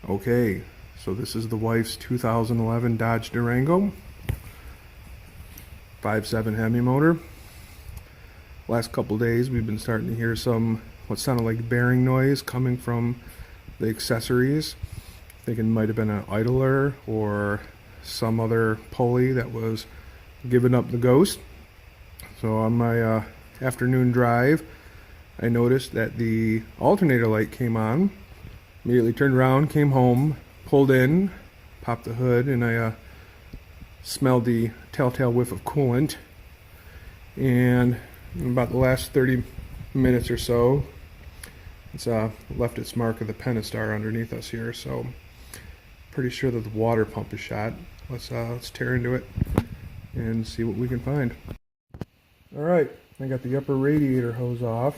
Okay, so this is the wife's 2011 Dodge Durango, 5.7 Hemi motor. Last couple days we've been starting to hear some what sounded like bearing noise coming from the accessories. Thinking it might have been an idler or some other pulley that was giving up the ghost. So on my afternoon drive, I noticed that the alternator light came on. Immediately turned around, came home, pulled in, popped the hood, and I smelled the telltale whiff of coolant. And in about the last 30 minutes or so, it's left its mark of the Pentastar underneath us here. So pretty sure that the water pump is shot. Let's tear into it and see what we can find. All right, I got the upper radiator hose off,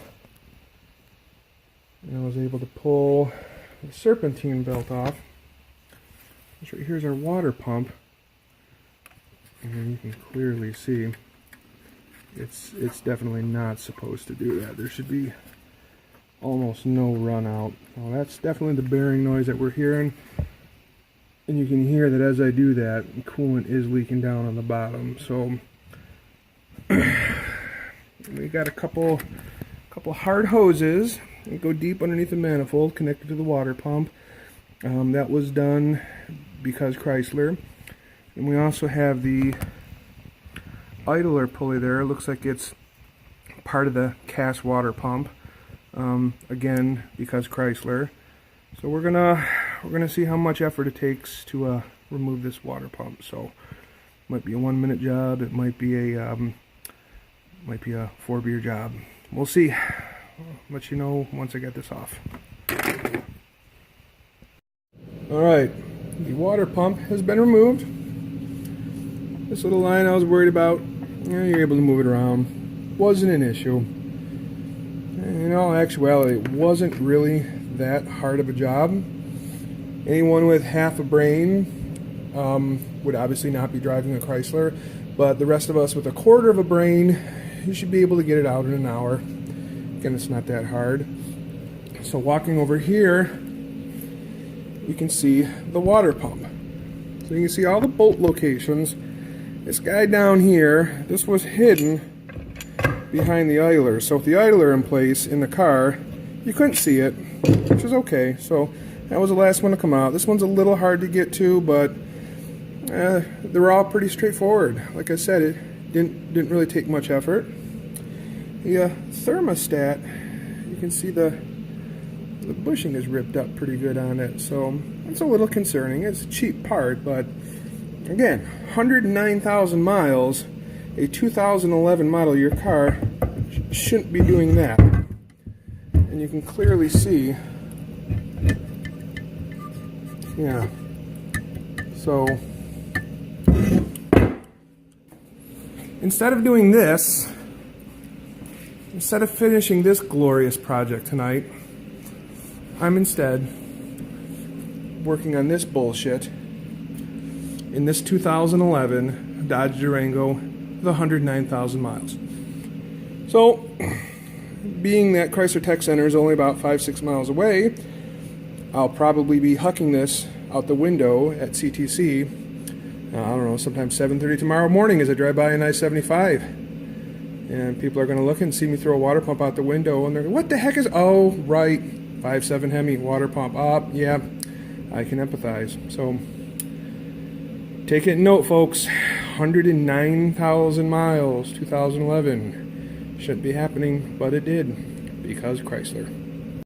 and I was able to pull the serpentine belt off. This right here's our water pump, and you can clearly see it's definitely not supposed to do that. There should be almost no run out. Well, that's definitely the bearing noise that we're hearing, and you can hear that as I do that, coolant is leaking down on the bottom. So we got a couple hard hoses that go deep underneath the manifold connected to the water pump. That was done because Chrysler. And we also have the idler pulley there. It looks like it's part of the cast water pump. Again, because Chrysler. So we're gonna see how much effort it takes to remove this water pump. So it might be a 1-minute job. It might be a 4-beer job. We'll see. I'll let you know once I get this off. Alright, the water pump has been removed. This little line I was worried about, you're able to move it around. Wasn't an issue. In all actuality, it wasn't really that hard of a job. Anyone with half a brain would obviously not be driving a Chrysler, but the rest of us with a quarter of a brain, you should be able to get it out in an hour. Again, it's not that hard. So walking over here, you can see the water pump. So you can see all the bolt locations. This guy down here, this was hidden behind the idler. So with the idler in place in the car, you couldn't see it, which is okay. So that was the last one to come out. This one's a little hard to get to, but they're all pretty straightforward. Like I said, it didn't really take much effort. The thermostat, you can see the bushing is ripped up pretty good on it, so it's a little concerning. It's a cheap part, but again, 109,000 miles, a 2011 model year car shouldn't be doing that. And you can clearly see, yeah, so instead of doing this, instead of finishing this glorious project tonight, I'm instead working on this bullshit in this 2011 Dodge Durango with 109,000 miles. So, being that Chrysler Tech Center is only about 5-6 miles away, I'll probably be hucking this out the window at CTC, I don't know, sometime 7:30 tomorrow morning as I drive by an I-75. And people are going to look and see me throw a water pump out the window, and they're going, what the heck is, oh, right, 5.7 Hemi water pump. Yeah, I can empathize. So, take it in note, folks. 109,000 miles, 2011. Shouldn't be happening, but it did, because Chrysler.